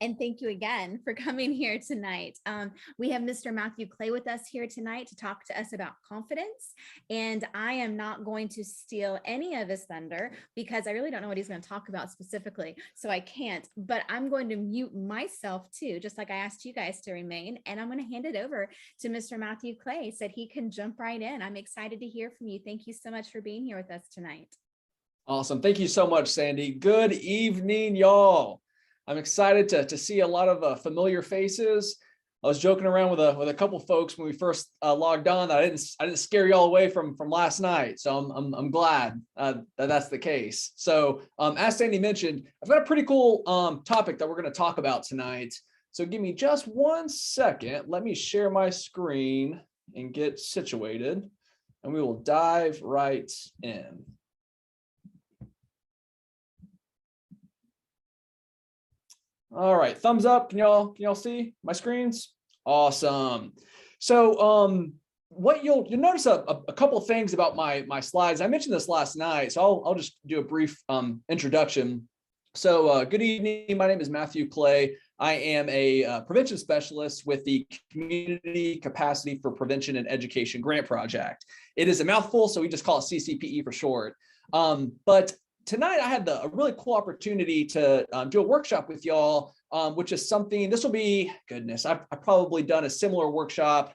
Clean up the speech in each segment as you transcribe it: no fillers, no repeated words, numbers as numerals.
And thank you again for coming here tonight. We have Mr. Matthew Clay with us here tonight to talk to us about confidence. And I am not going to steal any of his thunder because I really don't know what he's going to talk about specifically. So I can't, but I'm going to mute myself too, just like I asked you guys to remain. And I'm going to hand it over to Mr. Matthew Clay so that he can jump right in. I'm excited to hear from you. Thank you so much for being here with us tonight. Awesome. Thank you so much, Sandy. Good evening, y'all. I'm excited to see a lot of familiar faces. I was joking around with a couple folks when we first logged on that I didn't scare y'all away from last night. So I'm glad that that's the case. So as Sandy mentioned, I've got a pretty cool topic that we're going to talk about tonight. So give me just 1 second. Let me share my screen and get situated, and we will dive right in. All right, thumbs up. Can y'all see my screens? Awesome. So what you'll notice a couple of things about my slides. I mentioned this last night, so I'll just do a brief introduction. So good evening. My name is Matthew Clay. I am a prevention specialist with the Community Capacity for Prevention and Education Grant Project. It is a mouthful, so we just call it CCPE for short. But tonight I had a really cool opportunity to do a workshop with y'all, which is something, this will be, goodness, I've probably done a similar workshop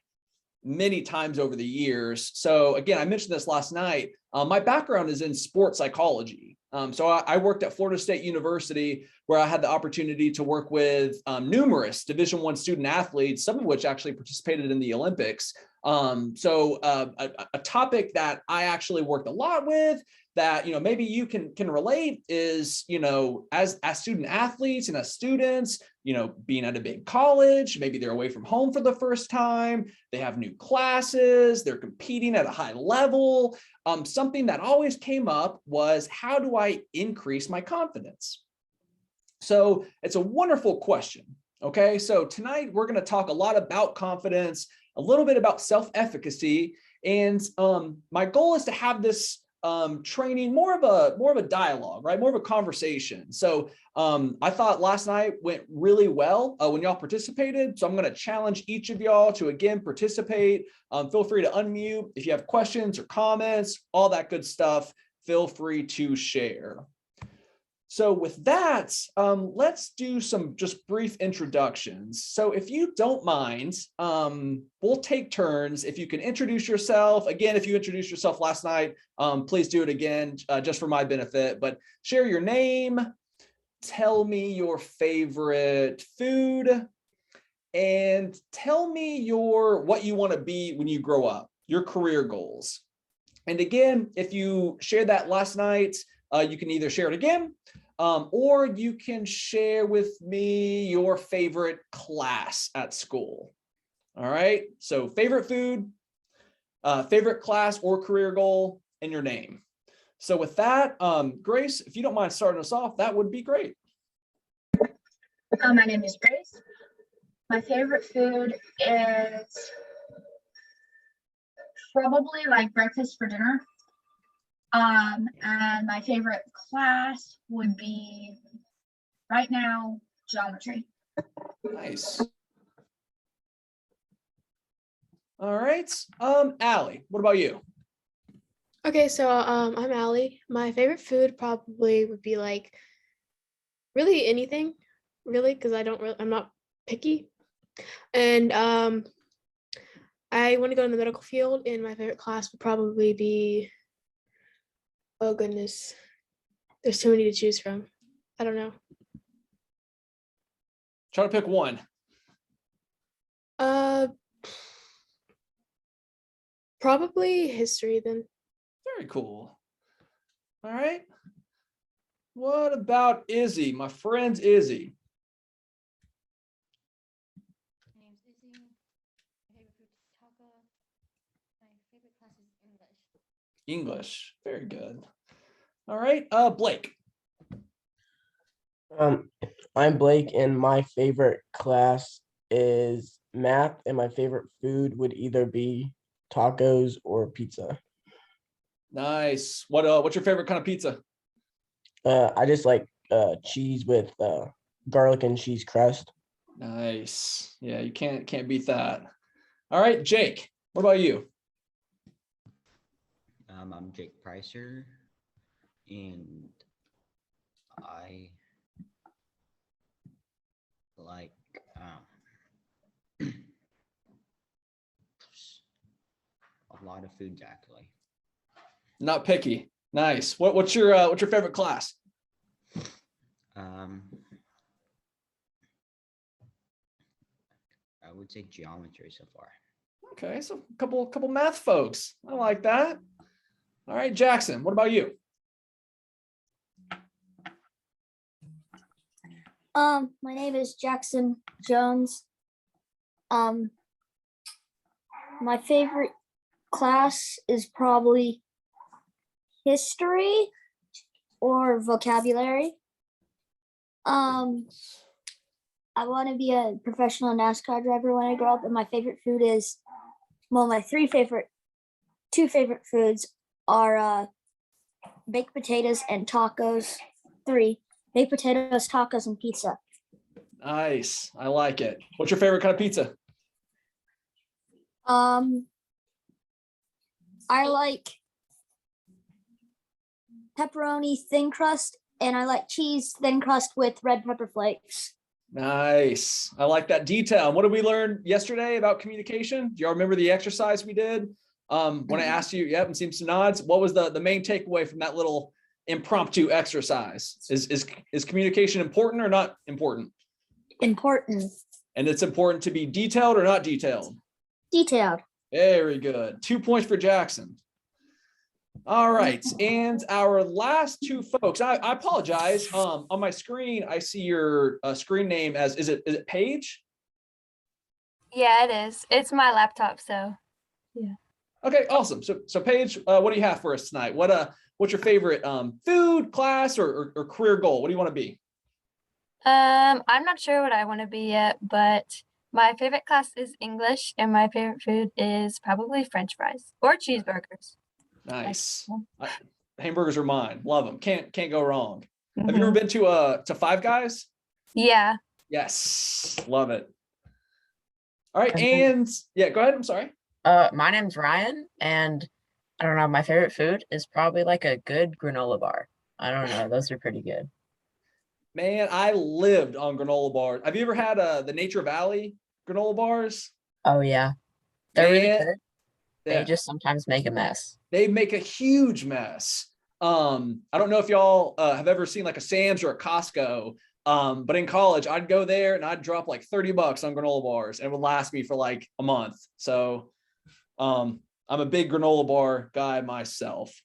many times over the years. So again, I mentioned this last night. My background is in sports psychology. So I worked at Florida State University, where I had the opportunity to work with numerous Division I student athletes, some of which actually participated in the Olympics. So a topic that I actually worked a lot with, that maybe you can relate, is as student athletes and as students, being at a big college, maybe they're away from home for the first time, they have new classes, they're competing at a high level. Something that always came up was, how do I increase my confidence? So it's a wonderful question. Okay, so tonight we're going to talk a lot about confidence, a little bit about self-efficacy, and my goal is to have this training more of a dialogue, right? More of a conversation. So I thought last night went really well when y'all participated. So I'm going to challenge each of y'all to again participate. Feel free to unmute if you have questions or comments, all that good stuff. Feel free to share. So with that, let's do some just brief introductions. So if you don't mind, we'll take turns. If you can introduce yourself. Again, if you introduced yourself last night, please do it again, just for my benefit. But share your name, tell me your favorite food, and tell me what you want to be when you grow up, your career goals. And again, if you shared that last night, you can either share it again, or you can share with me your favorite class at school. All right, so favorite food, favorite class or career goal, and your name. So with that, Grace, if you don't mind starting us off, that would be great. My name is Grace. My favorite food is probably like breakfast for dinner. And my favorite class would be, right now, geometry. Nice. All right. Allie, what about you? Okay, so I'm Allie. My favorite food probably would be like really anything, really, because I'm not picky. And I want to go in the medical field, and my favorite class would probably be, oh goodness, there's too many to choose from. I don't know. Try to pick one. Probably history then. Very cool. All right. What about Izzy? My friend Izzy. My name's Izzy. My favorite food is taco. My favorite class is English. English. Very good. All right. Blake. I'm Blake, and my favorite class is math, and my favorite food would either be tacos or pizza. Nice. What's your favorite kind of pizza? I just like cheese with garlic and cheese crust. Nice. Yeah, you can't beat that. All right, Jake, what about you? I'm Jake Pricer, and I like a lot of foods actually. Not picky. Nice. What's your favorite class? I would say geometry so far. Okay, so a couple math folks. I like that. All right, Jackson, what about you? My name is Jackson Jones. My favorite class is probably history or vocabulary. I want to be a professional NASCAR driver when I grow up, and my favorite food is, well, my two favorite foods are baked potatoes and tacos. 3 baked potatoes, tacos, and pizza. Nice. I like it. What's your favorite kind of pizza? I like pepperoni thin crust, and I like cheese thin crust with red pepper flakes. Nice. I like that detail. What did we learn yesterday about communication? Do y'all remember the exercise we did? When I asked you, yep, and seems to nods. What was the main takeaway from that little impromptu exercise? Is communication important or not important? Important. And it's important to be detailed or not detailed? Detailed. Very good. 2 points for Jackson. All right, and our last two folks, I apologize. On my screen, I see your screen name as, is it Paige? Yeah, it is. It's my laptop, so yeah. Okay, awesome. So Paige, what do you have for us tonight? What's your favorite food, class, or career goal? What do you want to be? I'm not sure what I want to be yet, but my favorite class is English, and my favorite food is probably French fries or cheeseburgers. Nice. Hamburgers are mine. Love them. Can't go wrong. Mm-hmm. Have you ever been to Five Guys? Yeah. Yes, love it. All right, and yeah, go ahead. I'm sorry. My name's Ryan, and I don't know, my favorite food is probably like a good granola bar. I don't know, those are pretty good. Man, I lived on granola bars. Have you ever had the Nature Valley granola bars? Oh yeah, they're really Man, good. They yeah. just sometimes make a mess. They make a huge mess. I don't know if y'all have ever seen like a Sam's or a Costco, but in college, I'd go there and I'd drop like $30 on granola bars, and it would last me for like a month. So I'm a big granola bar guy myself.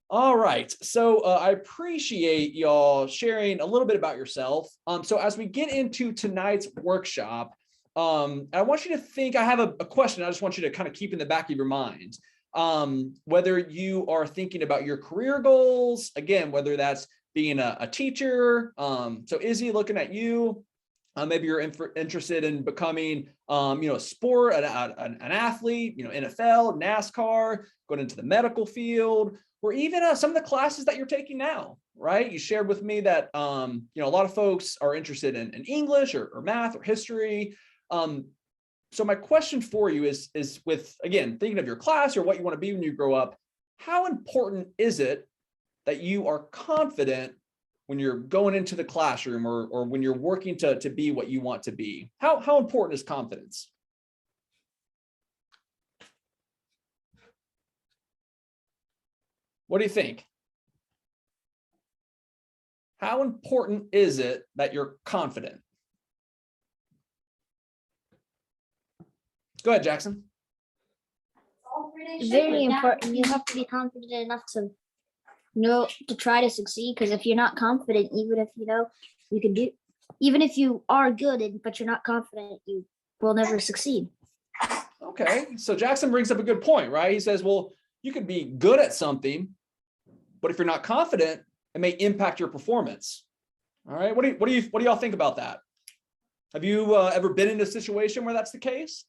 All right, so I appreciate y'all sharing a little bit about yourself. So as we get into tonight's workshop, I want you to think, I have a question I just want you to kind of keep in the back of your mind. Whether you are thinking about your career goals, again, whether that's being a teacher. So Izzy, looking at you, maybe you're interested in becoming, a sport, an athlete, NFL, NASCAR, going into the medical field, or even some of the classes that you're taking now, right? You shared with me that, a lot of folks are interested in English or math or history. So my question for you is with, again, thinking of your class or what you want to be when you grow up, how important is it that you are confident when you're going into the classroom or when you're working to be what you want to be? How important is confidence? What do you think? How important is it that you're confident? Go ahead, Jackson. Very important. You have to be confident enough to to try to succeed, because if you're not confident, even if you can do, even if you are good but you're not confident, you will never succeed. Okay, so Jackson brings up a good point, right? He says, well, you could be good at something, but if you're not confident, it may impact your performance. All right, what do y'all think about that? Have you ever been in a situation where that's the case?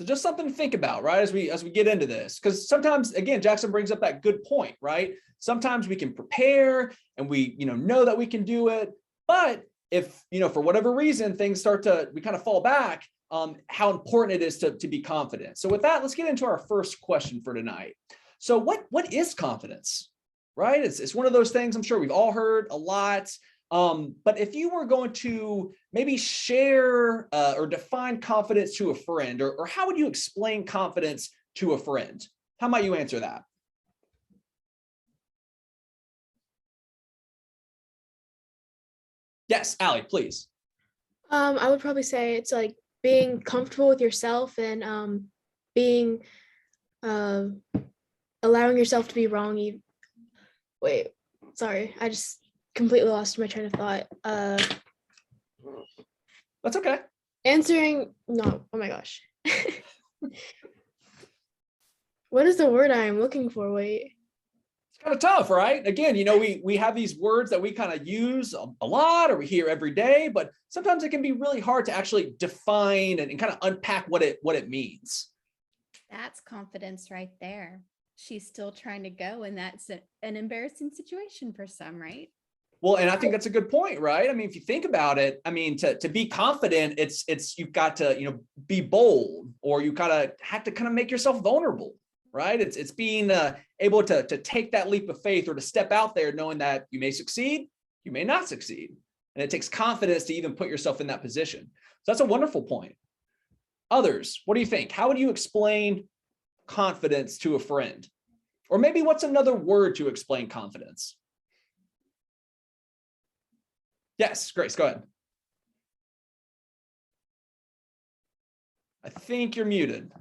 So just something to think about, right? As we get into this, because sometimes, again, Jackson brings up that good point, right? Sometimes we can prepare and we, know that we can do it. But if, for whatever reason, things we kind of fall back, how important it is to be confident. So with that, let's get into our first question for tonight. So what is confidence, right? It's one of those things I'm sure we've all heard a lot. But if you were going to maybe share or define confidence to a friend, or how would you explain confidence to a friend? How might you answer that? Yes, Allie, please. I would probably say it's like being comfortable with yourself and being allowing yourself to be wrong. Wait, sorry, I just completely lost my train of thought. That's okay. No, oh my gosh. What is the word I am looking for? Wait. It's kind of tough, right? Again, we have these words that we kind of use a lot or we hear every day, but sometimes it can be really hard to actually define and kind of unpack what it means. That's confidence right there. She's still trying to go, and that's an embarrassing situation for some, right? Well, and I think that's a good point, right? I mean, if you think about it, I mean, to be confident, it's you've got to, be bold, or you have to make yourself vulnerable, right? It's being able to take that leap of faith or to step out there knowing that you may succeed, you may not succeed. And it takes confidence to even put yourself in that position. So that's a wonderful point. Others, what do you think? How would you explain confidence to a friend? Or maybe what's another word to explain confidence? Yes, Grace, go ahead. I think you're muted.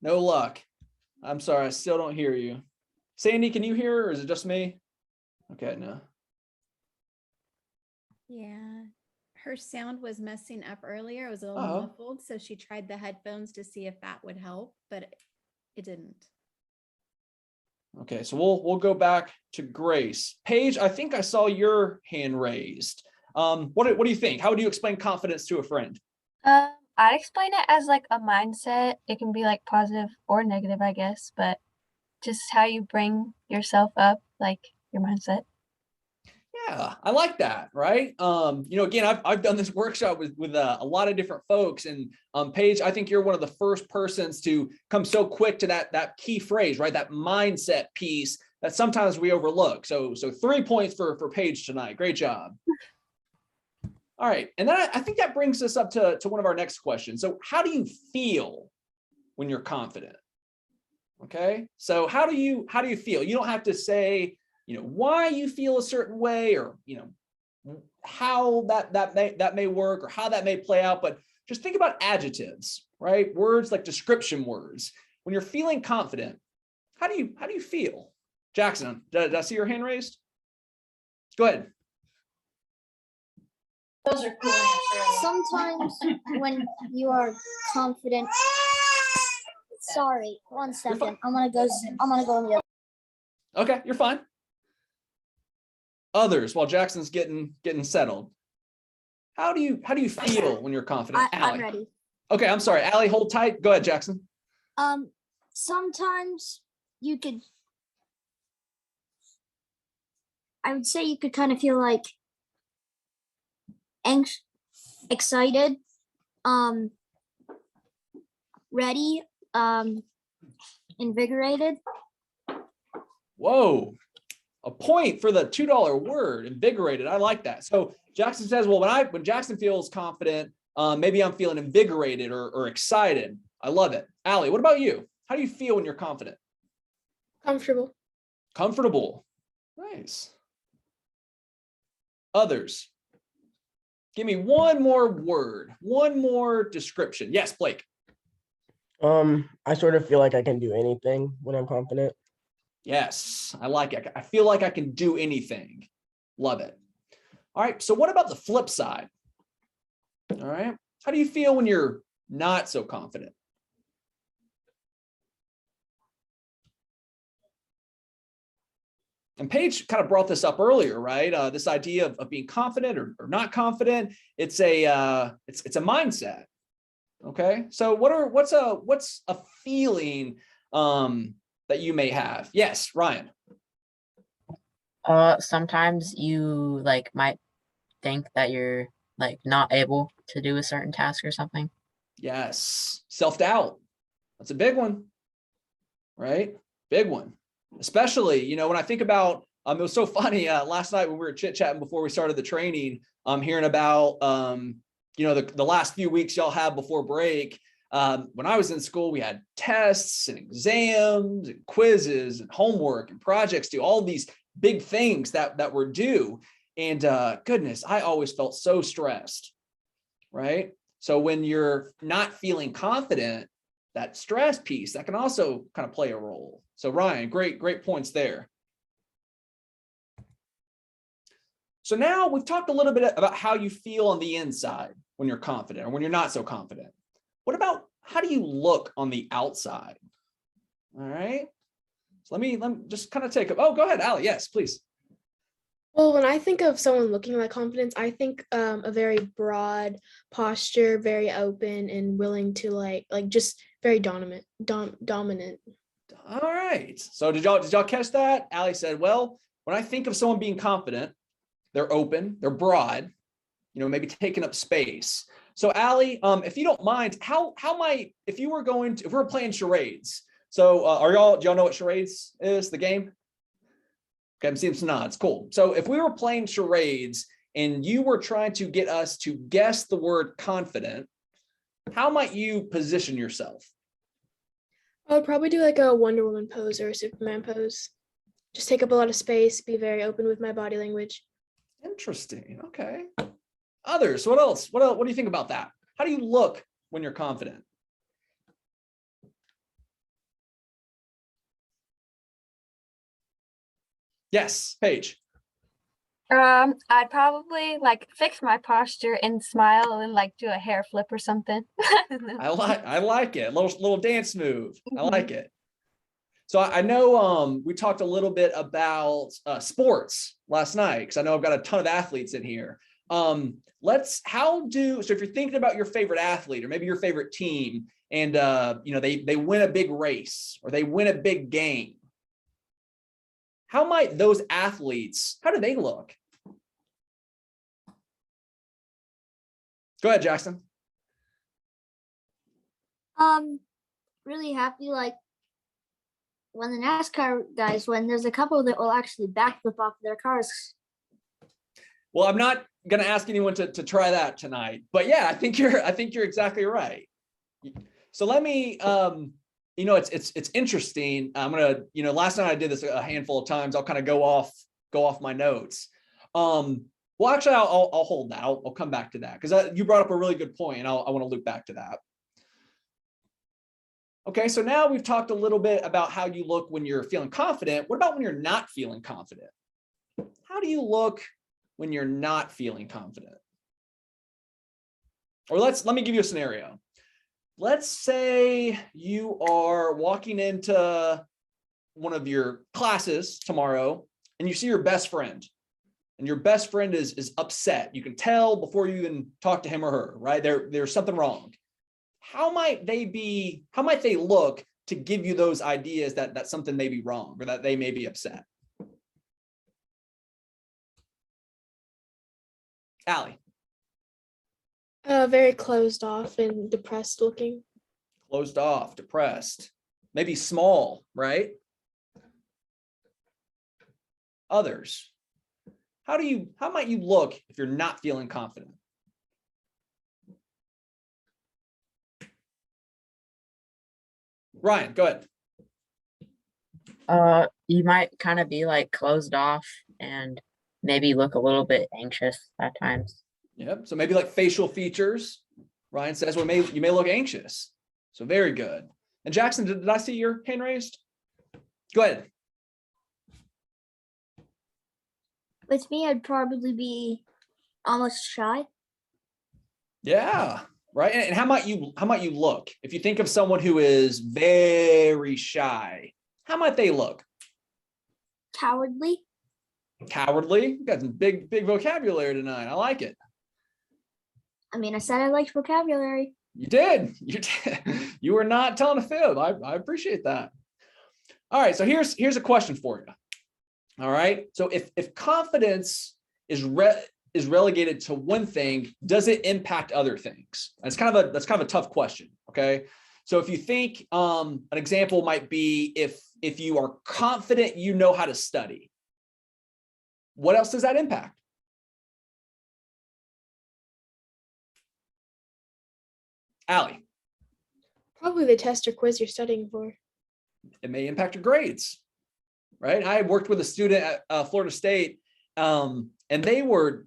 No luck. I'm sorry, I still don't hear you. Sandy, can you hear her, or is it just me? Okay, no. Yeah, her sound was messing up earlier. It was a little muffled, so she tried the headphones to see if that would help, but it didn't. Okay, so we'll go back to Grace. Paige, I think I saw your hand raised. What do you think? How would you explain confidence to a friend? I'd explain it as like a mindset. It can be like positive or negative, I guess, but just how you bring yourself up, like your mindset. Yeah, I like that, right? Again, I've done this workshop with a lot of different folks, and Paige, I think you're one of the first persons to come so quick to that key phrase, right? That mindset piece that sometimes we overlook. So 3 points for Paige tonight. Great job. All right, and then I think that brings us up to one of our next questions. So how do you feel when you're confident? Okay, so how do you feel? You don't have to say why you feel a certain way, or how that may work, or how that may play out, but just think about adjectives, right? Words like description words. When you're feeling confident, how do you feel? Jackson, did I see your hand raised? Go ahead. Those are cool answers. Sometimes when you are confident. Sorry, 1 second. I'm gonna go in the other. Okay, you're fine. Others, while Jackson's getting settled. How do you feel when you're confident? I'm ready. Okay, I'm sorry. Allie, hold tight. Go ahead, Jackson. Sometimes I would say you could kind of feel like excited, ready, invigorated. Whoa, a point for the $2 word, invigorated. I like that. So Jackson says, well, when Jackson feels confident, maybe I'm feeling invigorated or excited. I love it. Allie, what about you? How do you feel when you're confident? Comfortable. Comfortable. Nice. Others. Give me one more word, one more description. Yes, Blake. I sort of feel like I can do anything when I'm confident. Yes, I like it. I feel like I can do anything. Love it. All right, so what about the flip side? All right, how do you feel when you're not so confident? And Paige kind of brought this up earlier, right? This idea of being confident or not confident. It's a mindset. Okay. So what's a feeling that you may have? Yes, Ryan. Sometimes you like might think that you're like not able to do a certain task or something. Yes. Self-doubt. That's a big one, right? Big one. Especially, you know, when I think about, it was so funny last night when we were chit-chatting before we started the training, hearing about, you know, the last few weeks y'all have before break. When I was in school, we had tests and exams and quizzes and homework and projects due, all these big things that were due. And goodness, I always felt so stressed, right? So when you're not feeling confident, that stress piece, that can also kind of play a role. So Ryan, great points there. So now we've talked a little bit about how you feel on the inside when you're confident or when you're not so confident. What about how do you look on the outside? All right. So let me just kind of take a, oh, go ahead, Allie. Yes, please. Well, when I think of someone looking like confidence, I think a very broad posture, very open and willing to like just very dominant. All right. So did y'all catch that? Allie said, well, when I think of someone being confident, they're open, they're broad, you know, maybe taking up space. So Allie, if you don't mind, how might, if we were playing charades. So do y'all know what charades is, the game? Okay, I'm seeing some nods, cool. So if we were playing charades and you were trying to get us to guess the word confident, how might you position yourself? I would probably do like a Wonder Woman pose or a Superman pose. Just take up a lot of space, be very open with my body language. Interesting. Okay. Others, what else? What do you think about that? How do you look when you're confident? Yes, Paige. I'd probably like fix my posture and smile and like do a hair flip or something. I like it. Little dance move. I like it. So I know we talked a little bit about sports last night because I know I've got a ton of athletes in here. So if you're thinking about your favorite athlete or maybe your favorite team and you know they win a big race or they win a big game, how might those athletes, how do they look? Go ahead, Jackson. Really happy, like when the NASCAR guys win, there's a couple that will actually backflip off their cars. Well, I'm not going to ask anyone to try that tonight, but yeah, I think you're exactly right. So let me, you know, it's interesting. I'm going to, you know, last night I did this a handful of times. I'll kind of go off my notes. Well, actually, I'll hold that. I'll come back to that because you brought up a really good point, and I want to loop back to that. Okay, so now we've talked a little bit about how you look when you're feeling confident. What about when you're not feeling confident? How do you look when you're not feeling confident? Or let me give you a scenario. Let's say you are walking into one of your classes tomorrow and you see your best friend. And your best friend is upset. You can tell before you even talk to him or her, right? There's something wrong. How might they look to give you those ideas that something may be wrong or that they may be upset? Allie. Very closed off and depressed looking. Closed off, depressed, maybe small, right? Others. How might you look if you're not feeling confident? Ryan, go ahead. You might kind of be like closed off and maybe look a little bit anxious at times. Yep. So maybe like facial features. Ryan says, well, you may look anxious. So very good. And Jackson, did I see your hand raised? Go ahead. With me, I'd probably be almost shy. Yeah. Right. And how might you look? If you think of someone who is very shy, how might they look? Cowardly. Cowardly. You got some big vocabulary tonight. I like it. I mean, I said I liked vocabulary. You did. You did. You were not telling a fib. I appreciate that. All right. So here's a question for you. All right. So if confidence is relegated to one thing, does it impact other things? That's kind of a tough question. Okay. So if you think an example might be if you are confident you know how to study, what else does that impact? Allie. Probably the test or quiz you're studying for. It may impact your grades, right? I worked with a student at Florida State, and they weren't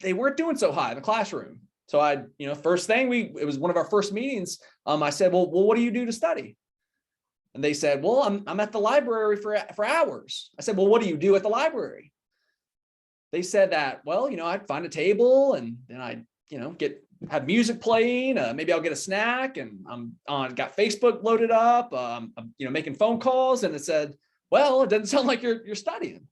doing so high in the classroom. So first thing it was one of our first meetings. I said, well, what do you do to study? And they said, well, I'm at the library for hours. I said, well, what do you do at the library? They said that, well, I'd find a table and then I'd, have music playing. Maybe I'll get a snack and got Facebook loaded up. Making phone calls, and it said, well, it doesn't sound like you're studying,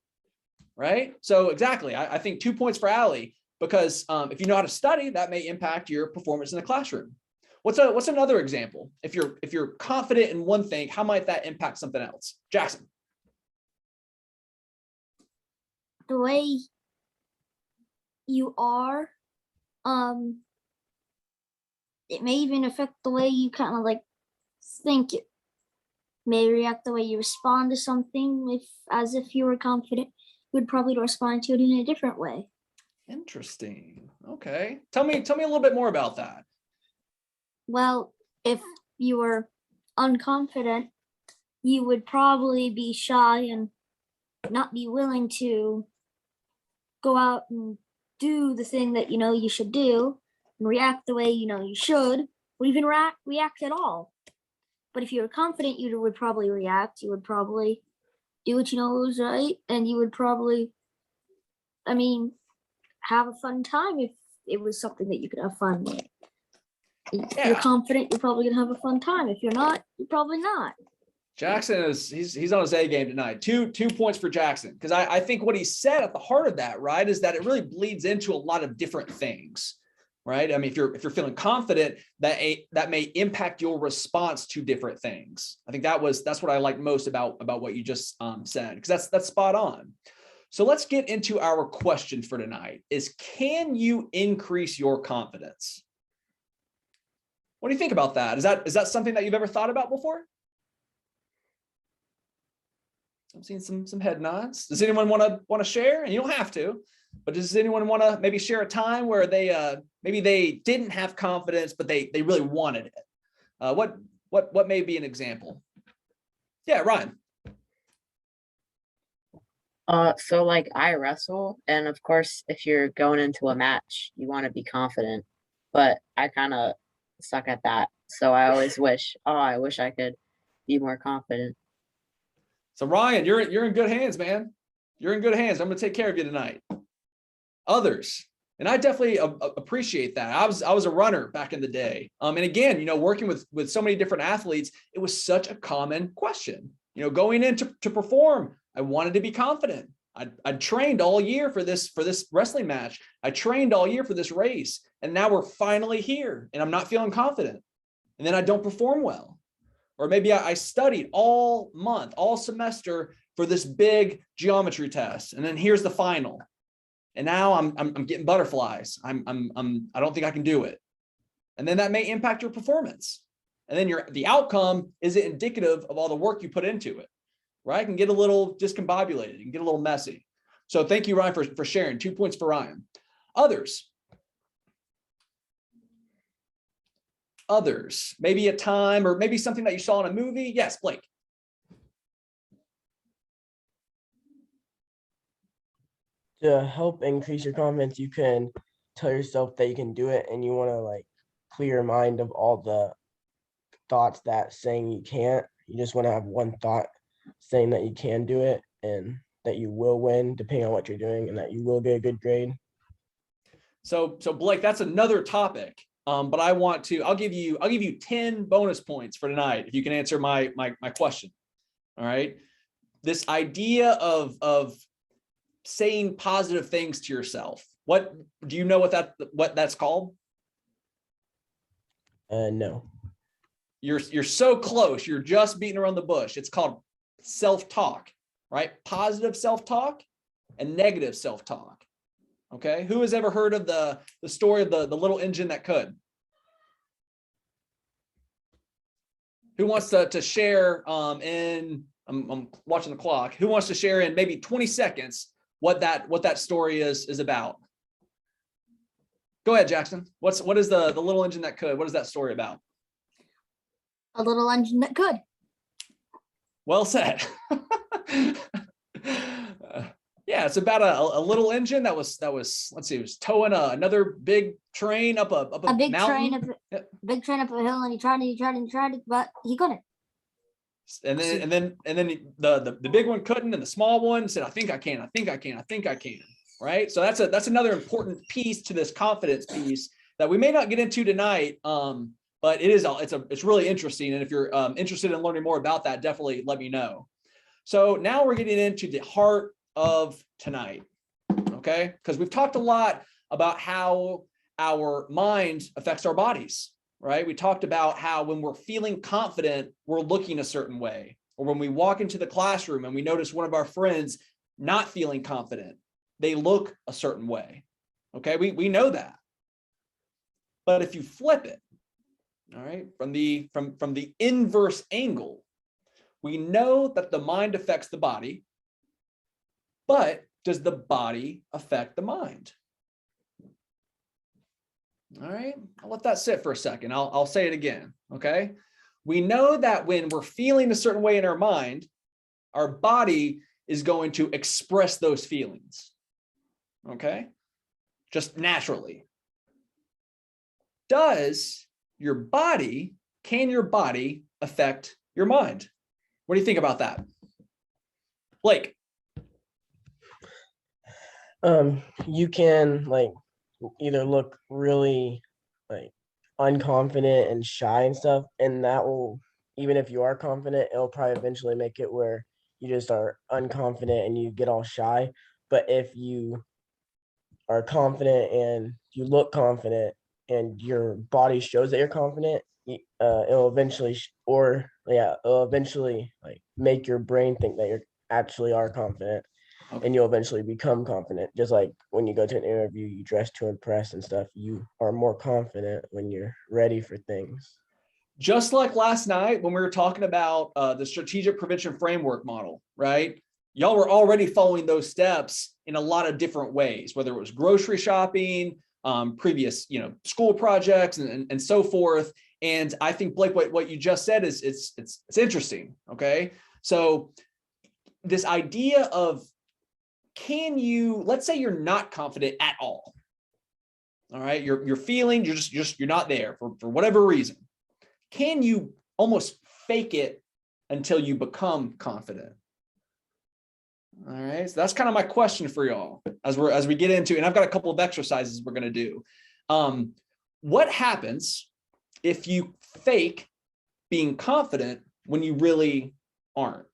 right? So exactly, I think 2 points for Allie, because if you know how to study, that may impact your performance in the classroom. What's another example? If you're confident in one thing, how might that impact something else? Jackson. The way you are, it may even affect the way you kind of like think. It may react the way you respond to something. As if you were confident, you would probably respond to it in a different way. Interesting. Okay. Tell me a little bit more about that. Well, if you were unconfident, you would probably be shy and not be willing to go out and do the thing that you should do and react the way you should, or even react at all. But if you were confident, you would probably react. You would probably do what you know was right, and you would probably, have a fun time if it was something that you could have fun with. If you're confident, you're probably gonna have a fun time. If you're not, you're probably not. Jackson he's on his A game tonight. Two points for Jackson, because I think what he said at the heart of that, right, is that it really bleeds into a lot of different things, right? I mean, if you're feeling confident, that may impact your response to different things. I think that's what I like most about what you just said, because that's spot on. So let's get into our question for tonight: is can you increase your confidence? What do you think about that? Is that something that you've ever thought about before? I'm seeing some head nods. Does anyone want to share? And you don't have to, but does anyone want to maybe share a time where maybe they didn't have confidence, but they really wanted it? What may be an example? Yeah, Ryan. So like I wrestle, and of course, if you're going into a match, you want to be confident, but I kind of suck at that. So I always wish I could be more confident. So Ryan, you're in good hands, man. You're in good hands. I'm going to take care of you tonight. Others, and I definitely appreciate that. I was a runner back in the day. And again, working with so many different athletes, it was such a common question. Going in to perform, I wanted to be confident. I trained all year for this wrestling match. I trained all year for this race, and now we're finally here, and I'm not feeling confident. And then I don't perform well. Or maybe I studied all month, all semester for this big geometry test, and then here's the final. And now I'm getting butterflies. I don't think I can do it. And then that may impact your performance. And then the outcome isn't indicative of all the work you put into it, right? It can get a little discombobulated. It can get a little messy. So thank you, Ryan, for sharing. 2 points for Ryan. Others, maybe a time or maybe something that you saw in a movie. Yes, Blake. To help increase your confidence, you can tell yourself that you can do it, and you want to clear your mind of all the thoughts that saying you can't. You just want to have one thought saying that you can do it and that you will win depending on what you're doing and that you will get a good grade. So Blake, that's another topic. But I'll give you 10 bonus points for tonight if you can answer my question. All right. this idea of saying positive things to yourself. What do you know what that's called? No. You're so close. You're just beating around the bush. It's called self-talk, right? Positive self-talk and negative self-talk. Okay. Who has ever heard of the story of the little engine that could? Who wants to share in, I'm watching the clock. Who wants to share in maybe 20 seconds what that story is about? Go ahead, Jackson. What is the little engine that could? What is that story about? A little engine that could. Well said. Yeah, it's about a little engine that was let's see, it was towing another big train up a big mountain. train big train up a hill, and he tried, but he couldn't. And then the big one couldn't, and the small one said, I think I can. Right. So that's another important piece to this confidence piece that we may not get into tonight. But it's really interesting. And if you're interested in learning more about that, definitely let me know. So now we're getting into the heart of tonight. Okay. Because we've talked a lot about how our mind affects our bodies, right? We talked about how when we're feeling confident, we're looking a certain way, or when we walk into the classroom and we notice one of our friends not feeling confident, they look a certain way. Okay. We know that. But if you flip it, all right, from the inverse angle, we know that the mind affects the body, but does the body affect the mind? All right, I'll let that sit for a second. I'll say it again, okay? We know that when we're feeling a certain way in our mind, our body is going to express those feelings, okay? Just naturally. Can your body affect your mind? What do you think about that? Blake? You can like either look really like unconfident and shy and stuff, and that will, even if you are confident, it'll probably eventually make it where you just are unconfident and you get all shy. But if you are confident and you look confident and your body shows that you're confident, it'll eventually like make your brain think that you actually are confident. Okay. And you'll eventually become confident. Just like when you go to an interview, you dress to impress and stuff, you are more confident when you're ready for things. Just like last night when we were talking about the strategic prevention framework model, right? Y'all were already following those steps in a lot of different ways, whether it was grocery shopping, previous, school projects and so forth. And I think, Blake, what you just said is it's interesting. Okay. So this idea of, let's say you're not confident at all. All right. You're feeling, you're not there for whatever reason. Can you almost fake it until you become confident? All right. So that's kind of my question for y'all as we get into, and I've got a couple of exercises we're going to do. What happens if you fake being confident when you really aren't?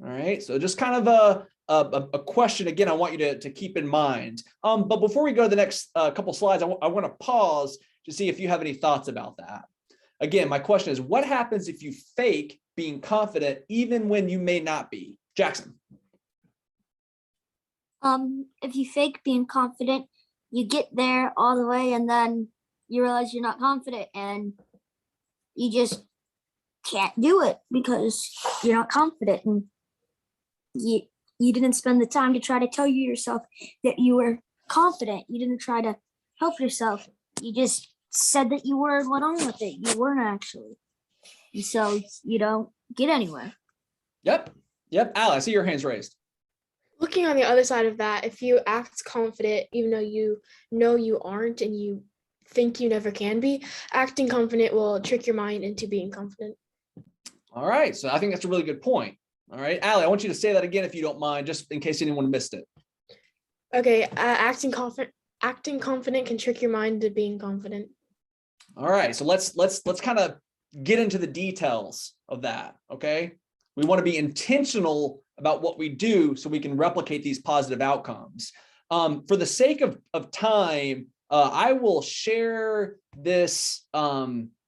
All right. So just kind of a question again, I want you to keep in mind. But before we go to the next couple slides, I want to pause to see if you have any thoughts about that. Again, my question is, what happens if you fake being confident even when you may not be? Jackson. If you fake being confident, you get there all the way and then you realize you're not confident and you just can't do it because you're not confident, and you didn't spend the time to try to tell yourself that you were confident. You didn't try to help yourself. You just said that you were and went on with it. You weren't actually. And so you don't get anywhere. Yep. Al, I see your hands raised. Looking on the other side of that, if you act confident, even though you know you aren't and you think you never can be, acting confident will trick your mind into being confident. All right. So I think that's a really good point. All right, Allie, I want you to say that again, if you don't mind, just in case anyone missed it. Okay. Acting confident can trick your mind into being confident. All right. So let's kind of get into the details of that. Okay. We want to be intentional about what we do so we can replicate these positive outcomes. For the sake of time, I will share this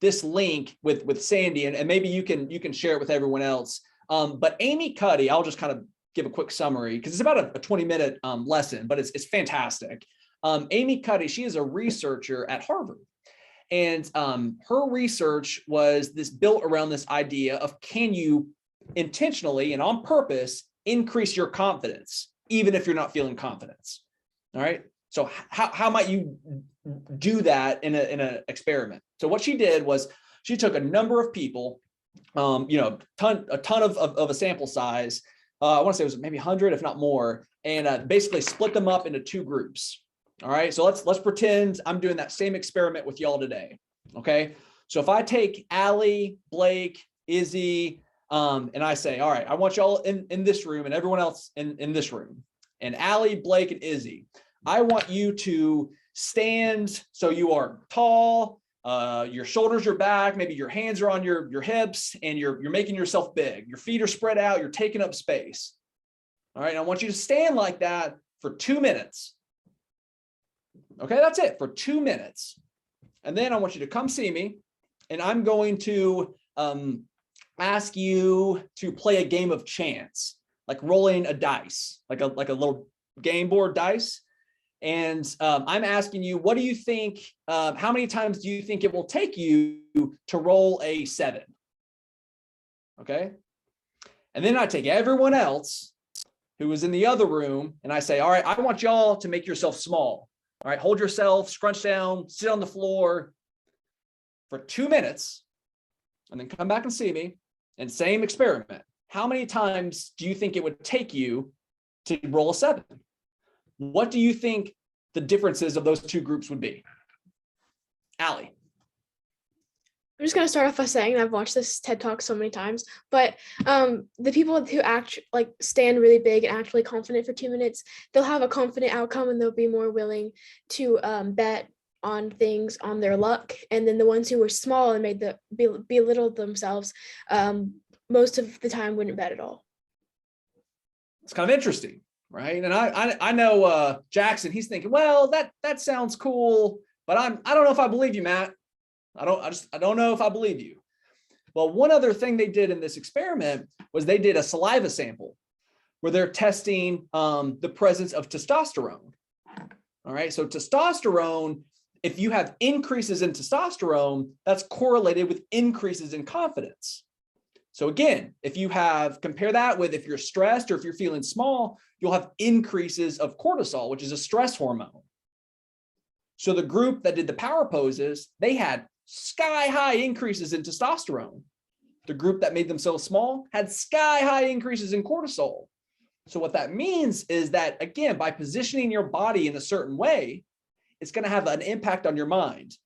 this link with Sandy, and maybe you can share it with everyone else. But Amy Cuddy, I'll just kind of give a quick summary because it's about a 20-minute lesson, but it's fantastic. Amy Cuddy, she is a researcher at Harvard. And her research was built around this idea of, can you intentionally and on purpose increase your confidence, even if you're not feeling confidence? All right. So how might you do that in an experiment? So what she did was she took a number of people, a ton of a sample size. I want to say it was maybe 100, if not more, and basically split them up into two groups. All right, so let's pretend I'm doing that same experiment with y'all today. Okay, so if I take Allie, Blake, Izzy, and I say, all right, I want y'all in this room and everyone else in this room, and Allie, Blake, and Izzy, I want you to stand so you are tall, your shoulders are back, maybe your hands are on your hips, and you're making yourself big. Your feet are spread out, you're taking up space. All right, and I want you to stand like that for 2 minutes. Okay, that's it, for 2 minutes. And then I want you to come see me, and I'm going to ask you to play a game of chance, like rolling a dice, like a little game board dice. And I'm asking you, what do you think, how many times do you think it will take you to roll a 7? Okay. And then I take everyone else who was in the other room and I say, all right, I want y'all to make yourself small. All right, hold yourself, scrunch down, sit on the floor for 2 minutes, and then come back and see me. And same experiment. How many times do you think it would take you to roll a 7? What do you think the differences of those two groups would be? Allie. I'm just gonna start off by saying I've watched this TED Talk so many times, but the people who stand really big and actually confident for 2 minutes, they'll have a confident outcome and they'll be more willing to bet on things, on their luck. And then the ones who were small and belittled themselves, most of the time wouldn't bet at all. It's kind of interesting, right? And I know Jackson, he's thinking, well, that sounds cool, but I don't know if I believe you, Matt. I don't know if I believe you. Well, one other thing they did in this experiment was they did a saliva sample where they're testing the presence of testosterone. All right, so testosterone, if you have increases in testosterone, that's correlated with increases in confidence. So again, if you compare that with if you're stressed or if you're feeling small, you'll have increases of cortisol, which is a stress hormone. So the group that did the power poses, they had sky high increases in testosterone. The group that made themselves small had sky high increases in cortisol. So what that means is that, again, by positioning your body in a certain way, it's going to have an impact on your mind.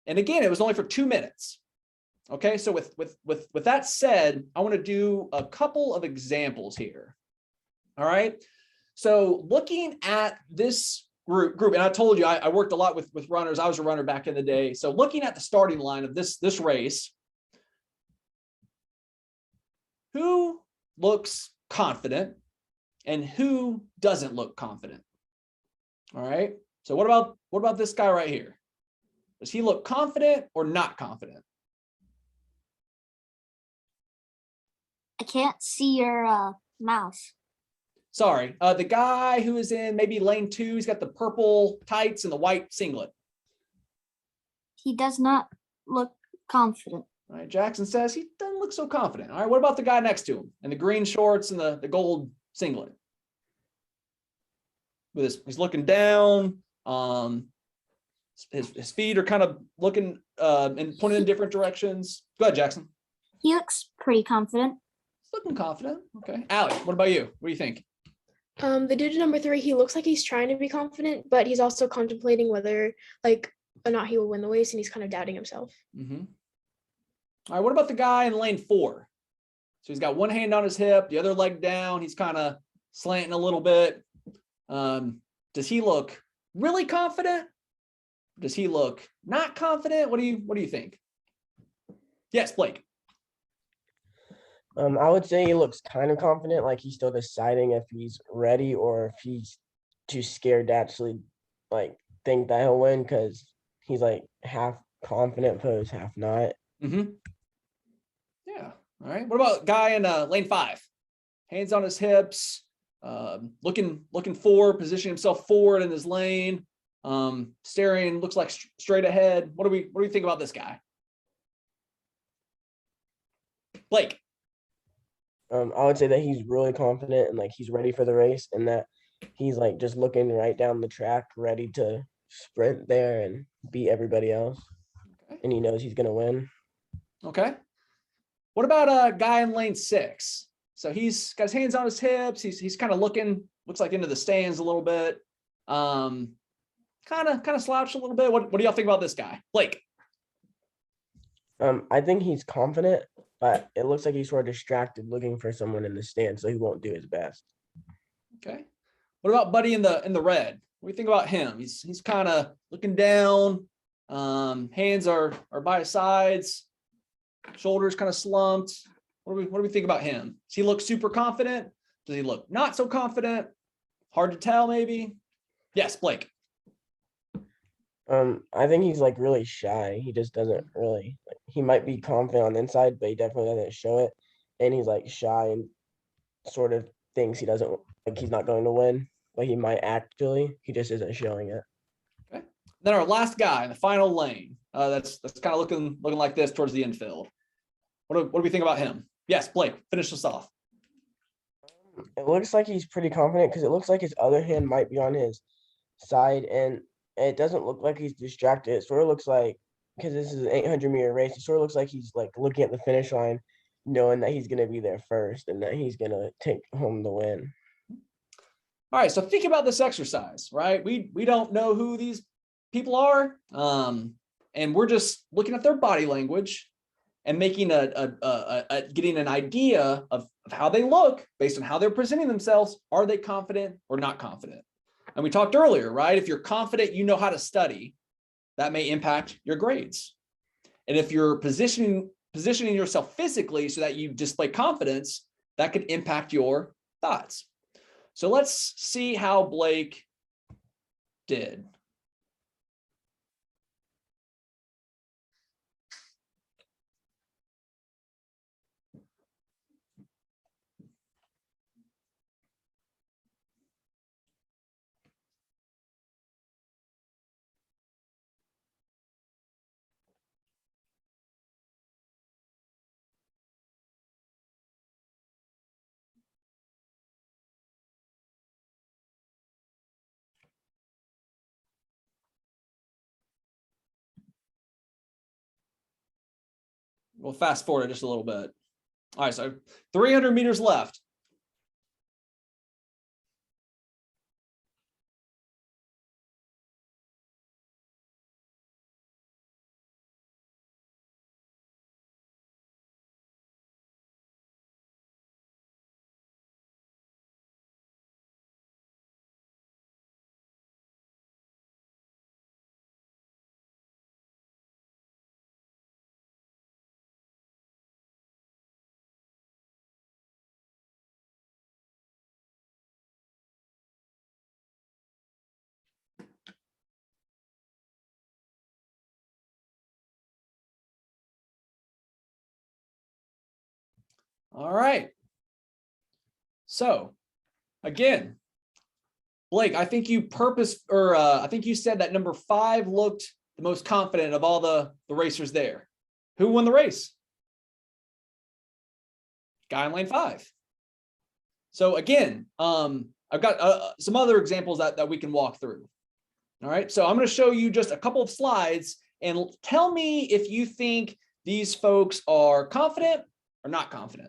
And again, it was only for 2 minutes. Okay, so with that said, I want to do a couple of examples here. All right, so looking at this group, and I told you I worked a lot with runners. I was a runner back in the day. So looking at the starting line of this race, who looks confident and who doesn't look confident? All right. So what about this guy right here? Does he look confident or not confident? I can't see your mouse. Sorry, the guy who is in maybe lane 2, he's got the purple tights and the white singlet. He does not look confident. All right, Jackson says he doesn't look so confident. All right, what about the guy next to him in the green shorts and the gold singlet? He's looking down. His feet are kind of looking and pointing in different directions. Go ahead, Jackson. He looks pretty confident. He's looking confident. Okay, Allie, what about you? What do you think? The dude number 3, he looks like he's trying to be confident, but he's also contemplating whether or not he will win the race, and he's kind of doubting himself. Mm-hmm. All right, what about the guy in lane 4? So he's got one hand on his hip, the other leg down. He's kind of slanting a little bit. Does he look really confident? Does he look not confident? What do you think? Yes, Blake. I would say he looks kind of confident, like he's still deciding if he's ready or if he's too scared to actually like think that he'll win because he's like half confident, but he's half not. Yeah. All right. What about guy in lane 5? Hands on his hips, looking forward, positioning himself forward in his lane, staring, looks like straight ahead. What do we think about this guy? Blake. I would say that he's really confident and like he's ready for the race and that he's like just looking right down the track, ready to sprint there and beat everybody else. Okay. And he knows he's gonna win. Okay. What about a guy in lane 6? So he's got his hands on his hips. He's kind of looking, looks like into the stands a little bit. Kind of slouched a little bit. What do y'all think about this guy, Blake? I think he's confident, but it looks like he's sort of distracted looking for someone in the stand, so he won't do his best. Okay. What about Buddy in the red? What do you think about him? He's kind of looking down. Hands are by his sides. Shoulders kind of slumped. What do we think about him? Does he look super confident? Does he look not so confident? Hard to tell, maybe. Yes, Blake. I think he's like really shy. He just doesn't really like, he might be confident on the inside, but he definitely doesn't show it. And he's like shy and sort of thinks he doesn't like he's not going to win, but he might actually. He just isn't showing it. Okay. Then our last guy in the final lane. That's kind of looking like this towards the infield. What do we think about him? Yes, Blake, finish us off. It looks like he's pretty confident because it looks like his other hand might be on his side and it doesn't look like he's distracted. It sort of looks like, because this is an 800-meter race, it sort of looks like he's like looking at the finish line, knowing that he's going to be there first and that he's going to take home the win. All right, so think about this exercise, right? We don't know who these people are, and we're just looking at their body language and making getting an idea of how they look based on how they're presenting themselves. Are they confident or not confident? And we talked earlier, right? If you're confident, you know how to study, that may impact your grades. And if you're positioning yourself physically so that you display confidence, that could impact your thoughts. So let's see how Blake did. We'll fast forward just a little bit. All right, so 300 meters left. All right. So again, Blake, I think you I think you said that number 5 looked the most confident of all the racers there. Who won the race? Guy in lane 5. So again, I've got some other examples that we can walk through. All right, so I'm going to show you just a couple of slides and tell me if you think these folks are confident or not confident.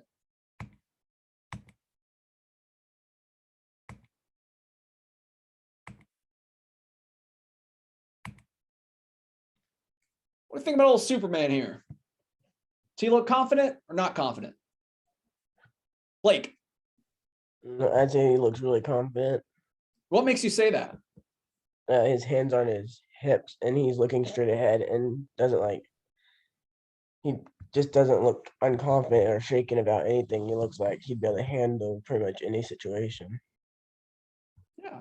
What do you think about old Superman here? Does he look confident or not confident? Blake. I'd say he looks really confident. What makes you say that? His hands on his hips and he's looking straight ahead and doesn't like, he just doesn't look unconfident or shaken about anything. He looks like he'd be able to handle pretty much any situation. Yeah.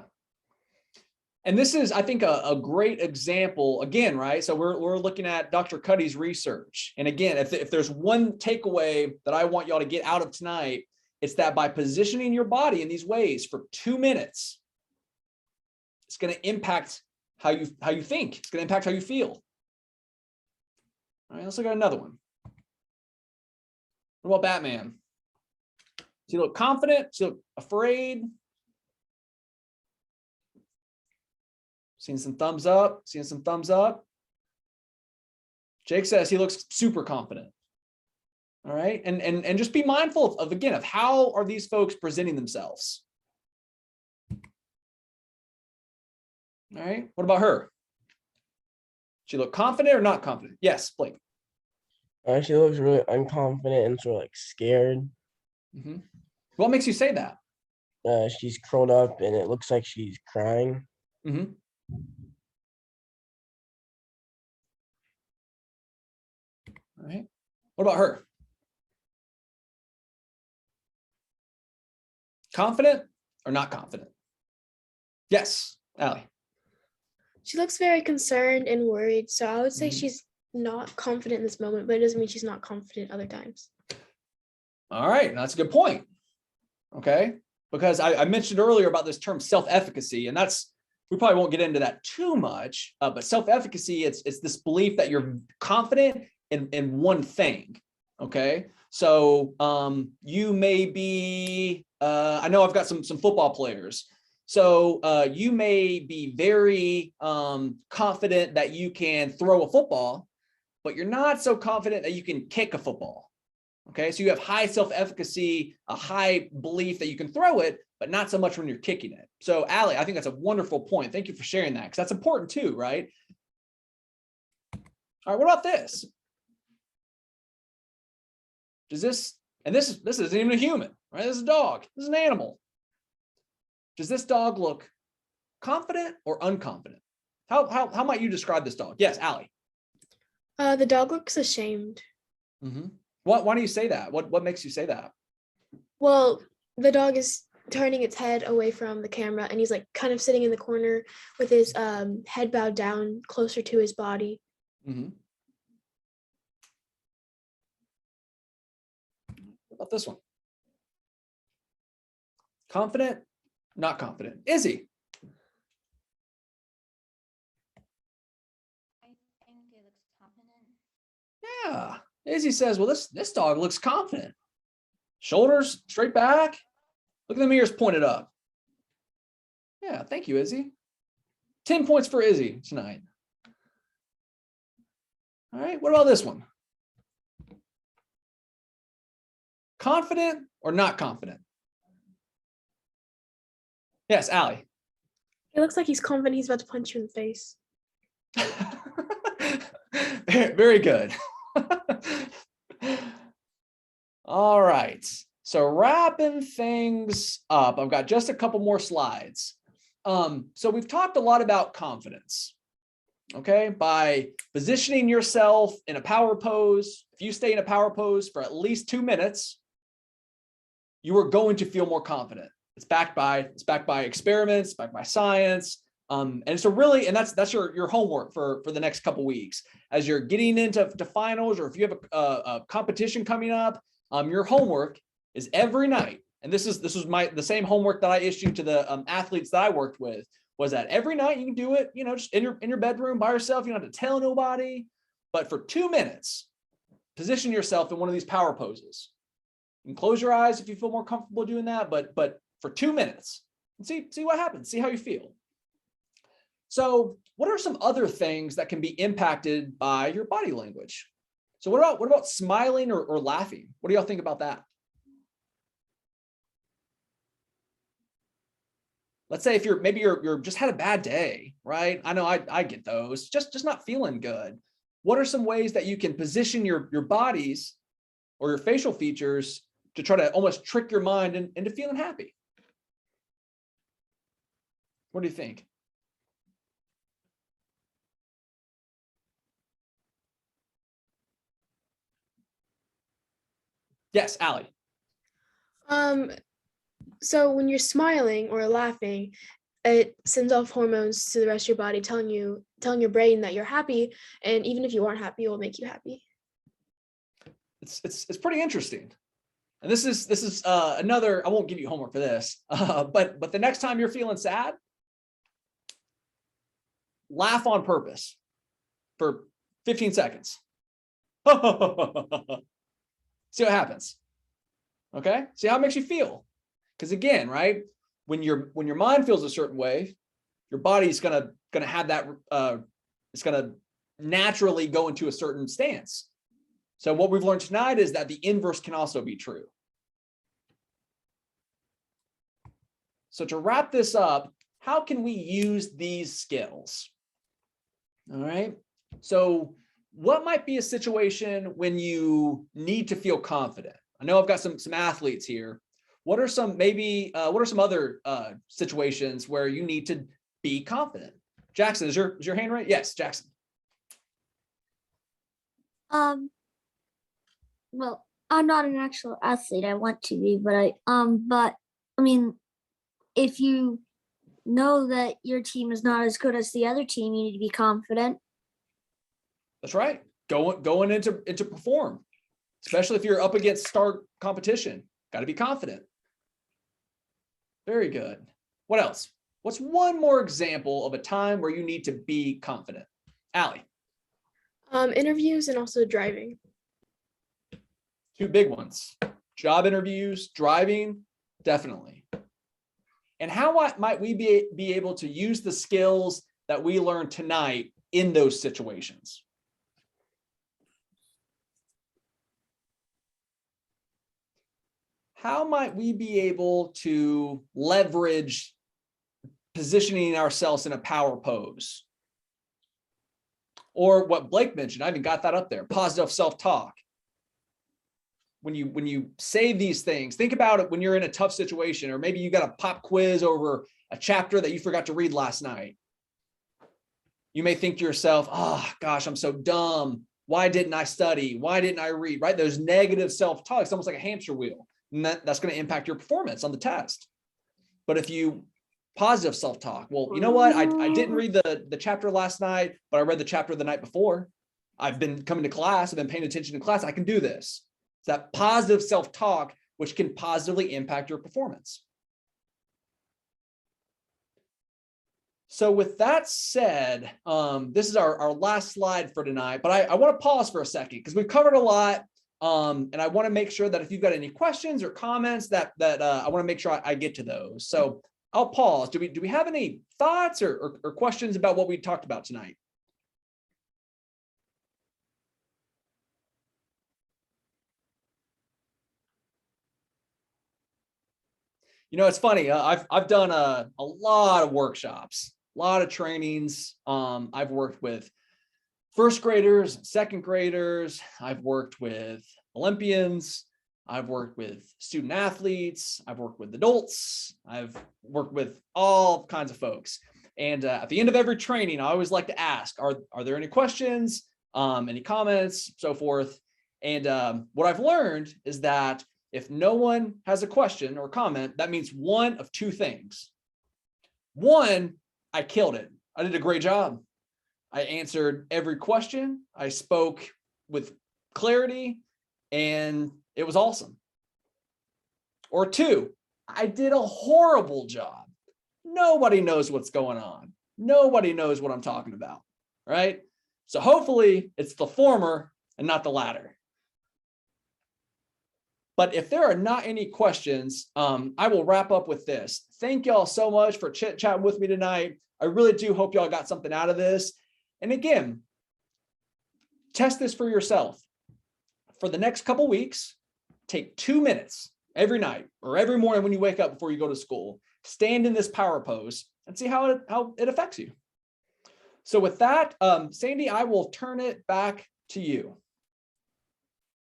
And this is, I think, a great example again, right? So we're looking at Dr. Cuddy's research. And again, if there's one takeaway that I want y'all to get out of tonight, it's that by positioning your body in these ways for 2 minutes, it's going to impact how you think. It's going to impact how you feel. All right, let's look at another one. What about Batman? Does he look confident? Does he look afraid? Seeing some thumbs up, seeing some thumbs up. Jake says he looks super confident. All right. And just be mindful of again, of how are these folks presenting themselves? All right. What about her? She look confident or not confident? Yes, Blake. She looks really unconfident and sort of like scared. Mm-hmm. What makes you say that? She's curled up and it looks like she's crying. Mm-hmm. All right. What about her? Confident or not confident? Yes, Allie. She looks very concerned and worried. So I would say Mhm. she's not confident in this moment, but it doesn't mean she's not confident other times. All right, that's a good point. Okay, because I mentioned earlier about this term self-efficacy, and we probably won't get into that too much, but self-efficacy, it's this belief that you're confident in one thing. Okay, so you may be, I know I've got some football players. So you may be very confident that you can throw a football, but you're not so confident that you can kick a football. Okay, so you have high self-efficacy, a high belief that you can throw it, but not so much when you're kicking it. So Allie, I think that's a wonderful point. Thank you for sharing that, because that's important too, right? All right, what about this? Does this, and this isn't even a human, right? This is a dog. This is an animal. Does this dog look confident or unconfident? How might you describe this dog? Yes, Allie. The dog looks ashamed. Mm-hmm. Why do you say that? What makes you say that? Well, the dog is turning its head away from the camera and he's like kind of sitting in the corner with his head bowed down closer to his body. Mm-hmm. What about this one? Confident, not confident. Izzy. I think it looks confident. Yeah. Izzy says, well, this dog looks confident. Shoulders straight back. Look at the ears pointed up. Yeah, thank you, Izzy. 10 points for Izzy tonight. All right, what about this one? Confident or not confident? Yes, Allie. He looks like he's confident he's about to punch you in the face. Very good. All right. So wrapping things up, I've got just a couple more slides. So we've talked a lot about confidence. Okay, by positioning yourself in a power pose, if you stay in a power pose for at least 2 minutes, you are going to feel more confident. It's backed by experiments, backed by science. And it's that's your homework for the next couple weeks. As you're getting into finals, or if you have a competition coming up, your homework is every night. And this was the same homework that I issued to the athletes that I worked with, was that every night you can do it, just in your bedroom by yourself. You don't have to tell nobody, but for 2 minutes, position yourself in one of these power poses. You can close your eyes if you feel more comfortable doing that, but for 2 minutes, and see what happens, see how you feel. So what are some other things that can be impacted by your body language? So what about smiling or laughing? What do y'all think about that? Let's say if you're just had a bad day, right? I know I get those, just not feeling good. What are some ways that you can position your bodies or your facial features to try to almost trick your mind into feeling happy? What do you think? Yes, Allie. So when you're smiling or laughing, it sends off hormones to the rest of your body, telling your brain that you're happy, and even if you aren't happy, it will make you happy. It's pretty interesting. And this is another, I won't give you homework for this, but the next time you're feeling sad, laugh on purpose for 15 seconds. See what happens. Okay, see how it makes you feel. Because again, right, when your mind feels a certain way, your body's gonna have that, it's gonna naturally go into a certain stance. So what we've learned tonight is that the inverse can also be true. So to wrap this up, how can we use these skills? All right. So what might be a situation when you need to feel confident? I know I've got some athletes here. What are some other situations where you need to be confident? Jackson, is your hand right? Yes, Jackson. Well, I'm not an actual athlete. I want to be, but I mean, if you know that your team is not as good as the other team, you need to be confident. That's right. Going into perform, especially if you're up against star competition. Got to be confident. Very good. What else? What's one more example of a time where you need to be confident? Allie. Interviews and also driving. Two big ones. Job interviews, driving, definitely. And how might we be able to use the skills that we learned tonight in those situations? How might we be able to leverage positioning ourselves in a power pose? Or what Blake mentioned, I even got that up there, positive self-talk. When you say these things, think about it when you're in a tough situation, or maybe you got a pop quiz over a chapter that you forgot to read last night. You may think to yourself, oh gosh, I'm so dumb. Why didn't I study? Why didn't I read? Right? Those negative self-talk, it's almost like a hamster wheel. And that's going to impact your performance on the test. But if you positive self-talk, well, you know what? I didn't read the chapter last night, but I read the chapter the night before. I've been coming to class. I've been paying attention to class. I can do this. It's that positive self-talk, which can positively impact your performance. So with that said, this is our last slide for tonight, but I want to pause for a second because we've covered a lot. And I want to make sure that if you've got any questions or comments that I want to make sure I get to those. So I'll pause. Do we have any thoughts or questions about what we talked about tonight? You know, it's funny. I've done a lot of workshops, a lot of trainings. I've worked with first graders, second graders. I've worked with Olympians. I've worked with student athletes. I've worked with adults. I've worked with all kinds of folks. And at the end of every training, I always like to ask, are there any questions, any comments, so forth? And what I've learned is that if no one has a question or comment, that means one of two things. One, I killed it. I did a great job. I answered every question. I spoke with clarity and it was awesome. Or two, I did a horrible job. Nobody knows what's going on. Nobody knows what I'm talking about, right? So hopefully it's the former and not the latter. But if there are not any questions, I will wrap up with this. Thank y'all so much for chit-chatting with me tonight. I really do hope y'all got something out of this. And again, test this for yourself. For the next couple weeks, take 2 minutes every night or every morning when you wake up before you go to school. Stand in this power pose and see how it affects you. So with that, Sandy, I will turn it back to you.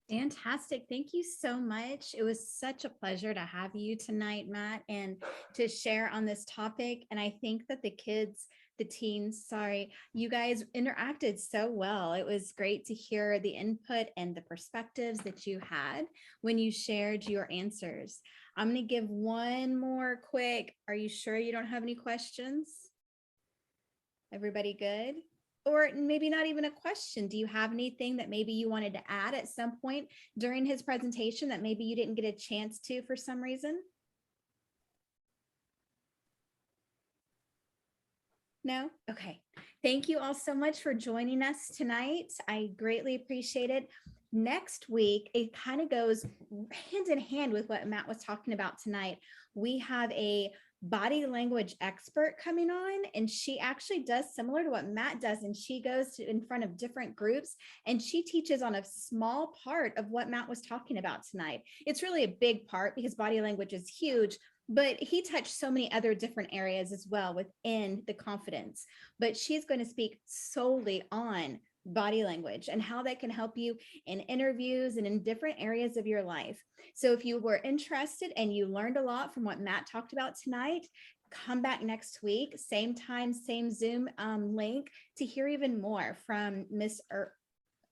Fantastic. Thank you so much. It was such a pleasure to have you tonight, Matt, and to share on this topic. And I think that the kids the teens, sorry, you guys interacted so well. It was great to hear the input and the perspectives that you had when you shared your answers. I'm going to give one more quick, are you sure you don't have any questions? Everybody good? Or maybe not even a question. Do you have anything that maybe you wanted to add at some point during his presentation that maybe you didn't get a chance to for some reason? No? Okay. Thank you all so much for joining us tonight. I greatly appreciate it. Next week, it kind of goes hand in hand with what Matt was talking about tonight. We have a body language expert coming on, and she actually does similar to what Matt does, and she goes in front of different groups and she teaches on a small part of what Matt was talking about tonight. It's really a big part because body language is huge, but he touched so many other different areas as well within the confidence. But she's going to speak solely on body language and how that can help you in interviews and in different areas of your life. So if you were interested and you learned a lot from what Matt talked about tonight, come back next week, same time, same Zoom link to hear even more from Miss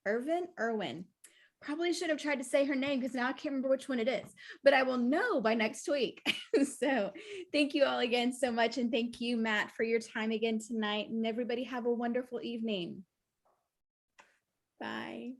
Irwin. Probably should have tried to say her name because now I can't remember which one it is, but I will know by next week. So thank you all again so much. And thank you, Matt, for your time again tonight. And everybody have a wonderful evening. Bye.